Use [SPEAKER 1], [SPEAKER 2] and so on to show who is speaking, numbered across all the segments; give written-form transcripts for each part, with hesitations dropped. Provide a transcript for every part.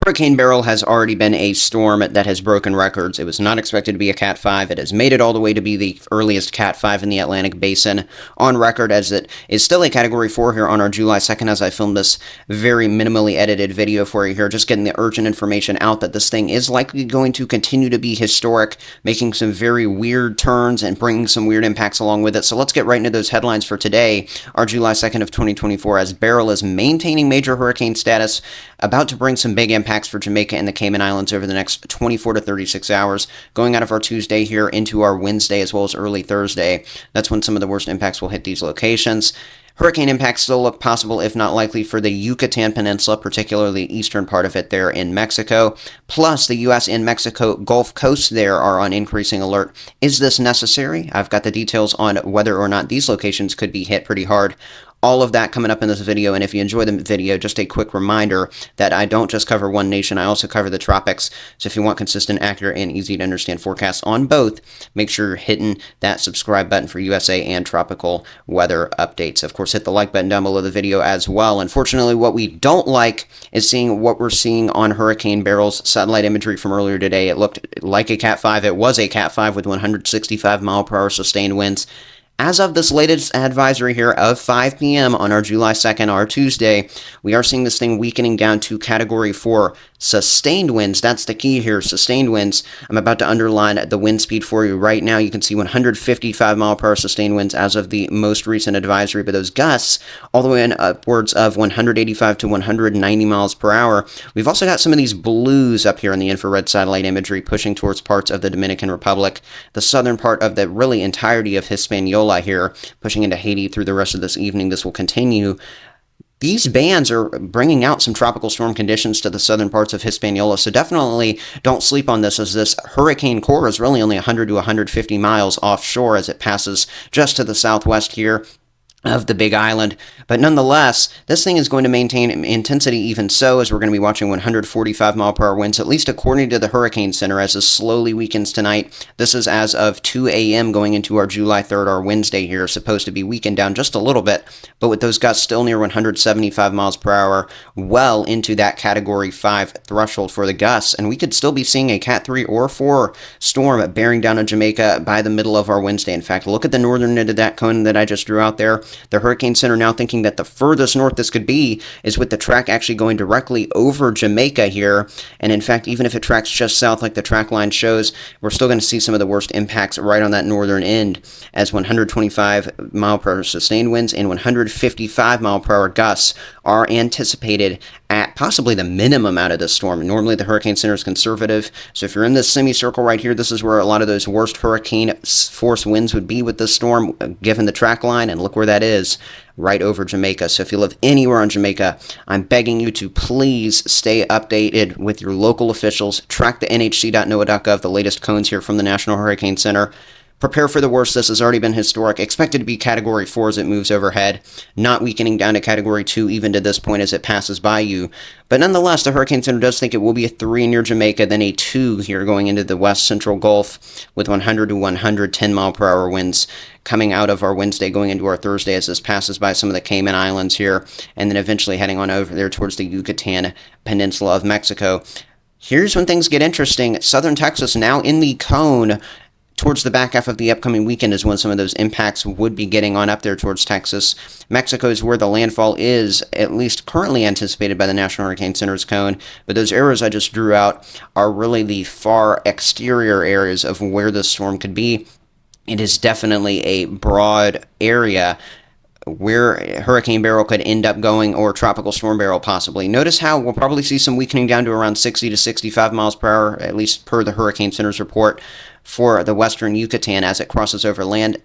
[SPEAKER 1] Hurricane Beryl has already been a storm that has broken records. It was not expected to be a Cat 5. It has made it all the way to be the earliest Cat 5 in the Atlantic Basin on record, as it is still a Category 4 here on our July 2nd as I filmed this very minimally edited video for you here, just getting the urgent information out that this thing is likely going to continue to be historic, making some very weird turns and bringing some weird impacts along with it. So let's get right into those headlines for today, our July 2nd of 2024, as Beryl is maintaining major hurricane status, about to bring some big impacts for Jamaica and the Cayman Islands over the next 24 to 36 hours, going out of our Tuesday here into our Wednesday as well as early Thursday. That's when some of the worst impacts will hit these locations. Hurricane impacts still look possible, if not likely, for the Yucatan Peninsula, particularly the eastern part of it there in Mexico. Plus, the U.S. and Mexico Gulf Coast there are on increasing alert. Is this necessary? I've got the details on whether or not these locations could be hit pretty hard. All of that coming up in this video, and if you enjoy the video, just a quick reminder that I don't just cover one nation, I also cover the tropics. So if you want consistent, accurate, and easy to understand forecasts on both, make sure you're hitting that subscribe button for USA and tropical weather updates. Of course, hit the like button down below the video as well. Unfortunately, what we don't like is seeing what we're seeing on Hurricane Beryl's satellite imagery from earlier today. It looked like a Cat 5. It was a Cat 5 with 165 mile per hour sustained winds. As of this latest advisory here of 5 p.m. on our July 2nd, our Tuesday, we are seeing this thing weakening down to Category 4 sustained winds. That's the key here, sustained winds. I'm about to underline the wind speed for you right now. You can see 155 mile per hour sustained winds as of the most recent advisory, but those gusts all the way in upwards of 185 to 190 miles per hour. We've also got some of these blues up here in the infrared satellite imagery pushing towards parts of the Dominican Republic, the southern part of the really entirety of Hispaniola here, pushing into Haiti through the rest of this evening. This will continue. These bands are bringing out some tropical storm conditions to the southern parts of Hispaniola, so definitely don't sleep on this, as this hurricane core is really only 100 to 150 miles offshore as it passes just to the southwest here of the Big Island. But nonetheless, this thing is going to maintain intensity even so, as we're going to be watching 145 mile per hour winds, at least according to the Hurricane Center, as this slowly weakens tonight. This is as of 2 a.m. going into our July 3rd, our Wednesday here, supposed to be weakened down just a little bit, but with those gusts still near 175 miles per hour, well into that Category 5 threshold for the gusts, and we could still be seeing a Cat 3 or 4 storm bearing down on Jamaica by the middle of our Wednesday. In fact, look at the northern end of that cone that I just drew out there. The Hurricane Center now thinking that the furthest north this could be is with the track actually going directly over Jamaica here. And in fact, even if it tracks just south like the track line shows, we're still going to see some of the worst impacts right on that northern end, as 125 mile per hour sustained winds and 155 mile per hour gusts are anticipated at possibly the minimum out of this storm. Normally the Hurricane Center is conservative, so if you're in this semicircle right here, this is where a lot of those worst hurricane force winds would be with this storm, given the track line, and look where that is, right over Jamaica. So if you live anywhere on Jamaica, I'm begging you to please stay updated with your local officials. Track the nhc.noaa.gov, the latest cones here from the National Hurricane Center. Prepare for the worst. This has already been historic. Expected to be Category 4 as it moves overhead, not weakening down to Category 2 even to this point as it passes by you. But nonetheless, the Hurricane Center does think it will be a 3 near Jamaica, then a 2 here going into the west central Gulf with 100 to 110 mile per hour winds coming out of our Wednesday going into our Thursday as this passes by some of the Cayman Islands here, and then eventually heading on over there towards the Yucatan Peninsula of Mexico. Here's when things get interesting. Southern Texas now in the cone. Towards the back half of the upcoming weekend is when some of those impacts would be getting on up there towards Texas. Mexico is where the landfall is, at least currently anticipated by the National Hurricane Center's cone, but those arrows I just drew out are really the far exterior areas of where this storm could be. It is definitely a broad area where Hurricane Beryl could end up going, or Tropical Storm Beryl possibly. Notice how we'll probably see some weakening down to around 60 to 65 miles per hour, at least per the Hurricane Center's report, for the western Yucatan as it crosses over land.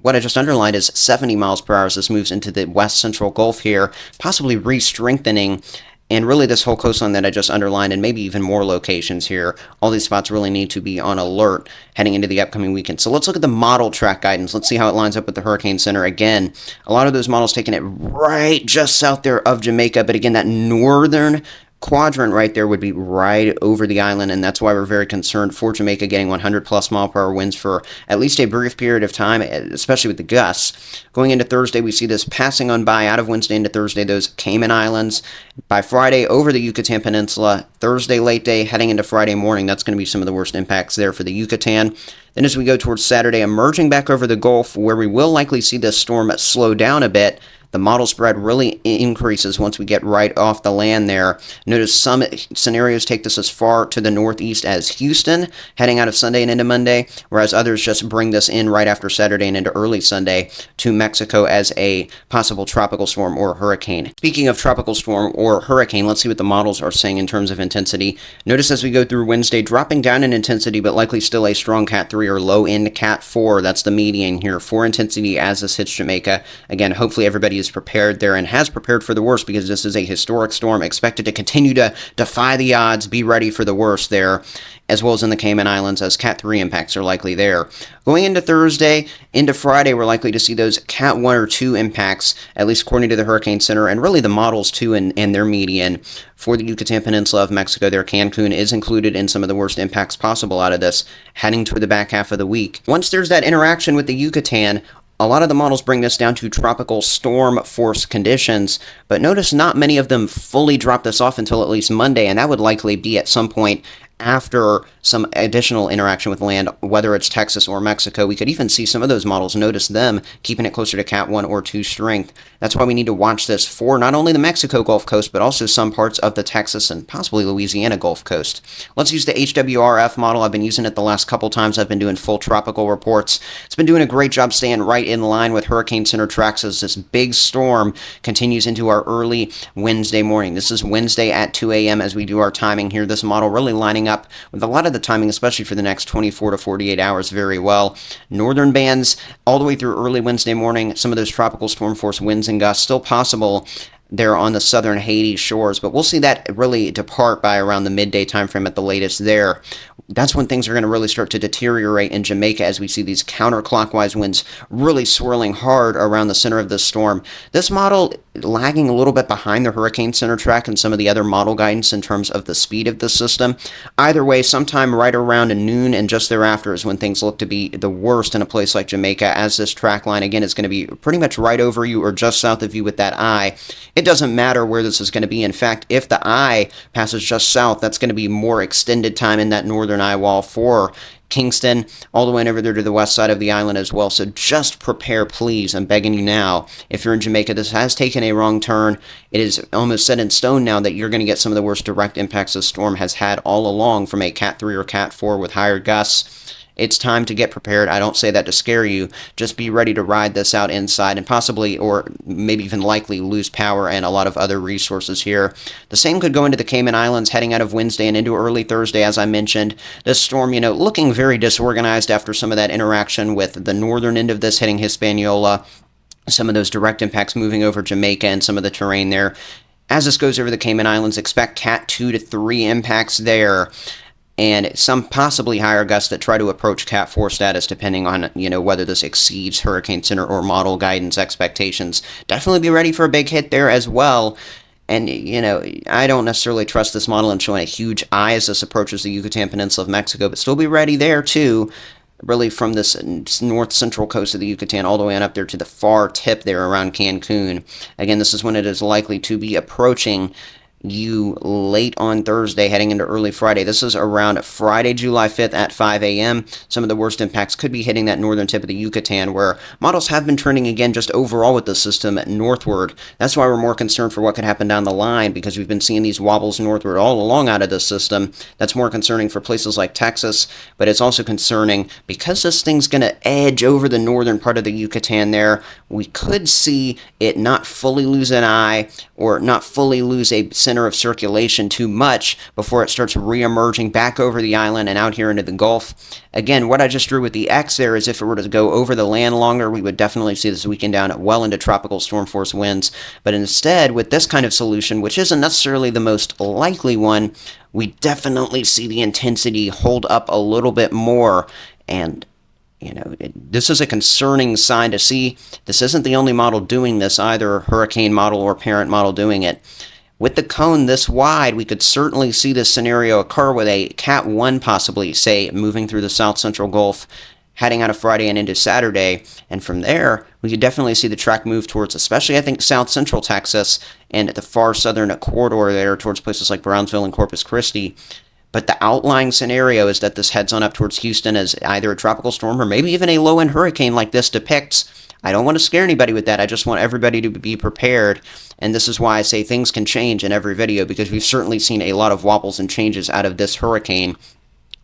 [SPEAKER 1] What I just underlined is 70 miles per hour as this moves into the west central Gulf here, possibly re-strengthening. And really this whole coastline that I just underlined, and maybe even more locations here, all these spots really need to be on alert heading into the upcoming weekend. So let's look at the model track guidance. Let's see how it lines up with the Hurricane Center. Again, a lot of those models taking it right just south there of Jamaica, but again, that northern quadrant right there would be right over the island, and that's why we're very concerned for Jamaica getting 100 plus mile per hour winds for at least a brief period of time, especially with the gusts. Going into Thursday, we see this passing on by out of Wednesday into Thursday, those Cayman Islands. By Friday, over the Yucatan Peninsula. Thursday late day, heading into Friday morning, that's going to be some of the worst impacts there for the Yucatan. Then as we go towards Saturday, emerging back over the Gulf, where we will likely see this storm slow down a bit. The model spread really increases once we get right off the land there. Notice some scenarios take this as far to the northeast as Houston, heading out of Sunday and into Monday, whereas others just bring this in right after Saturday and into early Sunday to Mexico as a possible tropical storm or hurricane. Speaking of tropical storm or hurricane, let's see what the models are saying in terms of intensity. Notice as we go through Wednesday, dropping down in intensity, but likely still a strong Cat 3 or low-end Cat 4. That's the median here for intensity as this hits Jamaica. Again, hopefully everybody is prepared there and has prepared for the worst, because this is a historic storm expected to continue to defy the odds. Be ready for the worst there, as well as in the Cayman Islands, as Cat 3 impacts are likely there. Going into Thursday, into Friday, we're likely to see those Cat 1 or 2 impacts, at least according to the Hurricane Center, and really the models too, and their median. For the Yucatan Peninsula of Mexico there, Cancun is included in some of the worst impacts possible out of this, heading toward the back half of the week. Once there's that interaction with the Yucatan, a lot of the models bring this down to tropical storm force conditions, but notice not many of them fully drop this off until at least Monday, and that would likely be at some point after some additional interaction with land, whether it's Texas or Mexico. We could even see some of those models, notice them keeping it closer to Cat 1 or 2 strength. That's why we need to watch this for not only the Mexico Gulf Coast, but also some parts of the Texas and possibly Louisiana Gulf Coast. Let's use the HWRF model. I've been using it the last couple times I've been doing full tropical reports. It's been doing a great job staying right in line with Hurricane Center tracks as this big storm continues into our early Wednesday morning. This is Wednesday at 2 a.m. as we do our timing here. This model really lining up with a lot of the timing, especially for the next 24 to 48 hours, very well. Northern bands all the way through early Wednesday morning. Some of those tropical storm force winds and gusts still possible there on the southern Haiti shores, but we'll see that really depart by around the midday time frame at the latest there. That's when things are going to really start to deteriorate in Jamaica as we see these counterclockwise winds really swirling hard around the center of this storm. This model lagging a little bit behind the Hurricane Center track and some of the other model guidance in terms of the speed of the system. Either way, sometime right around noon and just thereafter is when things look to be the worst in a place like Jamaica, as this track line, again, is going to be pretty much right over you or just south of you with that eye. It doesn't matter where this is going to be. In fact, if the eye passes just south, that's going to be more extended time in that northern eye wall for Kingston, all the way over there to the west side of the island as well. So just prepare, please. I'm begging you now. If you're in Jamaica, this has taken a wrong turn. It is almost set in stone now that you're going to get some of the worst direct impacts the storm has had all along from a Cat 3 or Cat 4 with higher gusts. It's time to get prepared. I don't say that to scare you. Just be ready to ride this out inside and possibly, or maybe even likely, lose power and a lot of other resources here. The same could go into the Cayman Islands heading out of Wednesday and into early Thursday, as I mentioned. This storm, looking very disorganized after some of that interaction with the northern end of this hitting Hispaniola. Some of those direct impacts moving over Jamaica and some of the terrain there. As this goes over the Cayman Islands, expect Cat 2 to 3 impacts there, and some possibly higher gusts that try to approach Cat 4 status, depending on, whether this exceeds Hurricane Center or model guidance expectations. Definitely be ready for a big hit there as well. And, I don't necessarily trust this model in showing a huge eye as this approaches the Yucatan Peninsula of Mexico, but still be ready there too, really from this north-central coast of the Yucatan all the way on up there to the far tip there around Cancun. Again, this is when it is likely to be approaching you late on Thursday, heading into early Friday. This is around Friday, July 5th at 5 a.m. Some of the worst impacts could be hitting that northern tip of the Yucatan, where models have been trending again just overall with the system northward. That's why we're more concerned for what could happen down the line, because we've been seeing these wobbles northward all along out of the system. That's more concerning for places like Texas, but it's also concerning because this thing's going to edge over the northern part of the Yucatan there. We could see it not fully lose an eye or not fully lose a center of circulation too much before it starts re-emerging back over the island and out here into the Gulf. Again, what I just drew with the X there is if it were to go over the land longer, we would definitely see this weekend down well into tropical storm force winds. But instead, with this kind of solution, which isn't necessarily the most likely one, we definitely see the intensity hold up a little bit more. And this is a concerning sign to see. This isn't the only model doing this either, hurricane model or parent model doing it. With the cone this wide, we could certainly see this scenario occur with a Cat 1 possibly, say, moving through the South Central Gulf, heading out of Friday and into Saturday. And from there, we could definitely see the track move towards, especially, I think, South Central Texas and the far southern corridor there towards places like Brownsville and Corpus Christi. But the outlying scenario is that this heads on up towards Houston as either a tropical storm or maybe even a low-end hurricane like this depicts. I don't want to scare anybody with that. I just want everybody to be prepared. And this is why I say things can change in every video, because we've certainly seen a lot of wobbles and changes out of this hurricane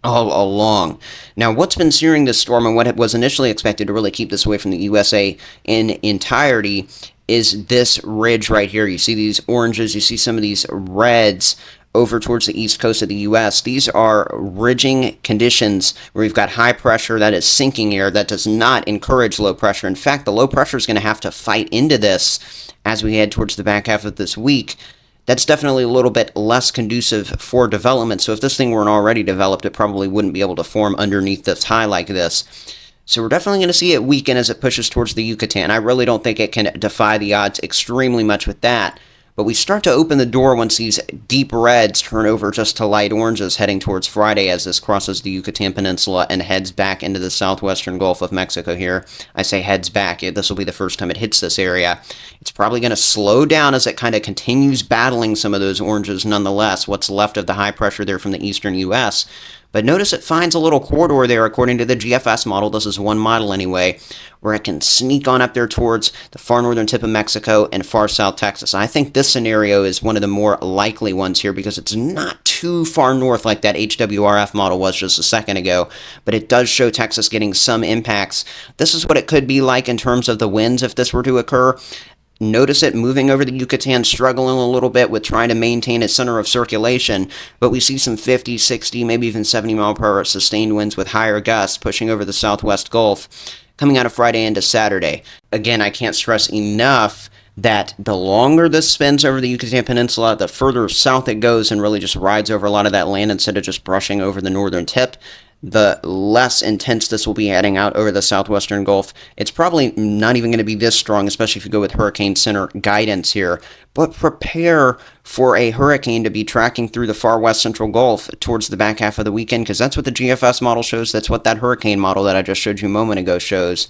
[SPEAKER 1] all along. Now, what's been steering this storm and what was initially expected to really keep this away from the USA in entirety is this ridge right here. You see these oranges, you see some of these reds over towards the east coast of the U.S. These are ridging conditions where we've got high pressure that is sinking air that does not encourage low pressure. In fact, the low pressure is going to have to fight into this as we head towards the back half of this week. That's definitely a little bit less conducive for development. So if this thing weren't already developed, it probably wouldn't be able to form underneath this high like this. So we're definitely going to see it weaken as it pushes towards the Yucatan. I really don't think it can defy the odds extremely much with that. But we start to open the door once these deep reds turn over just to light oranges heading towards Friday as this crosses the Yucatan Peninsula and heads back into the southwestern Gulf of Mexico here. I say heads back. This will be the first time it hits this area. It's probably going to slow down as it kind of continues battling some of those oranges nonetheless, what's left of the high pressure there from the eastern U.S., but notice it finds a little corridor there, according to the GFS model. This is one model anyway, where it can sneak on up there towards the far northern tip of Mexico and far south Texas. I think this scenario is one of the more likely ones here because it's not too far north like that HWRF model was just a second ago, but it does show Texas getting some impacts. This is what it could be like in terms of the winds if this were to occur. Notice it moving over the Yucatan, struggling a little bit with trying to maintain its center of circulation, but we see some 50, 60, maybe even 70 mile per hour sustained winds with higher gusts pushing over the southwest Gulf, coming out of Friday into Saturday. Again, I can't stress enough that the longer this spins over the Yucatan Peninsula, the further south it goes and really just rides over a lot of that land instead of just brushing over the northern tip, the less intense this will be heading out over the southwestern Gulf. It's probably not even going to be this strong, especially if you go with hurricane center guidance here. But prepare for a hurricane to be tracking through the far west central Gulf towards the back half of the weekend, because that's what the GFS model shows. That's what that hurricane model that I just showed you a moment ago shows.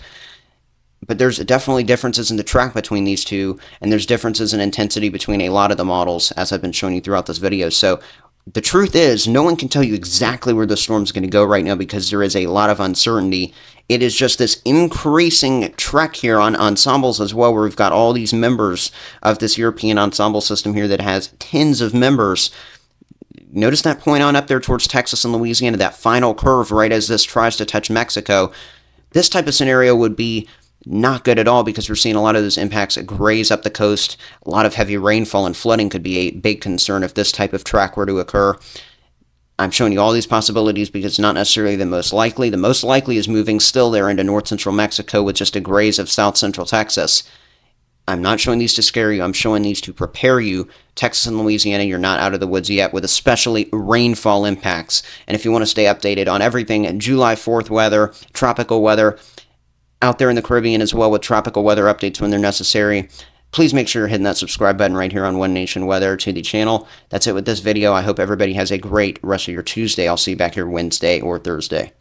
[SPEAKER 1] But there's definitely differences in the track between these two, and there's differences in intensity between a lot of the models, as I've been showing you throughout this video. So the truth is, no one can tell you exactly where the storm's going to go right now because there is a lot of uncertainty. It is just this increasing trek here on ensembles as well, where we've got all these members of this European ensemble system here that has tens of members. Notice that point on up there towards Texas and Louisiana, that final curve right as this tries to touch Mexico. This type of scenario would be not good at all because we're seeing a lot of those impacts graze up the coast. A lot of heavy rainfall and flooding could be a big concern if this type of track were to occur. I'm showing you all these possibilities because it's not necessarily the most likely. The most likely is moving still there into north central Mexico with just a graze of south central Texas. I'm not showing these to scare you. I'm showing these to prepare you. Texas and Louisiana, you're not out of the woods yet, with especially rainfall impacts. And if you want to stay updated on everything, July 4th weather, tropical weather, out there in the Caribbean as well with tropical weather updates when they're necessary, please make sure you're hitting that subscribe button right here on One Nation Weather to the channel. That's it with this video. I hope everybody has a great rest of your Tuesday. I'll see you back here Wednesday or Thursday.